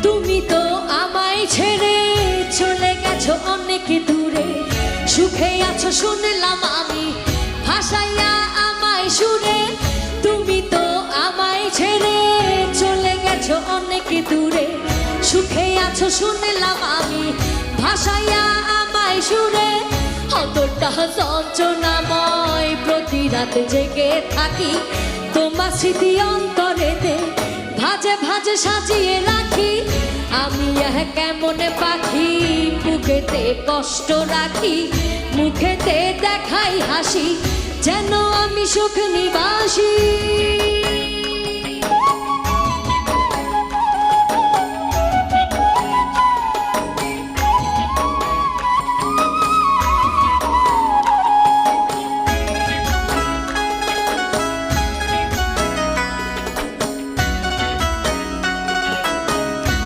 তুমি তো আমায় ছেড়ে চলে গেছো অনেক দূরে, সুখে আছো শুনলাম আমি ভাসাইয়া আমায় সুরে। তুমি তো আমায় ছেড়ে চলে গেছো অনেক দূরে, সুখে আছো শুনলাম আমি ভাসাইয়া আমায় সুরে। অতটা যন্ত্রণাময় প্রতি রাত জেগে থাকি, তোমার স্মৃতি অন্তরেতে ভাজে ভাজে সাজিয়ে রাখি। আমি কেমন পাখি বুকেতে কষ্ট রাখি, মুখেতে দেখাই হাসি, যেন আমি সুখ নিবাসী।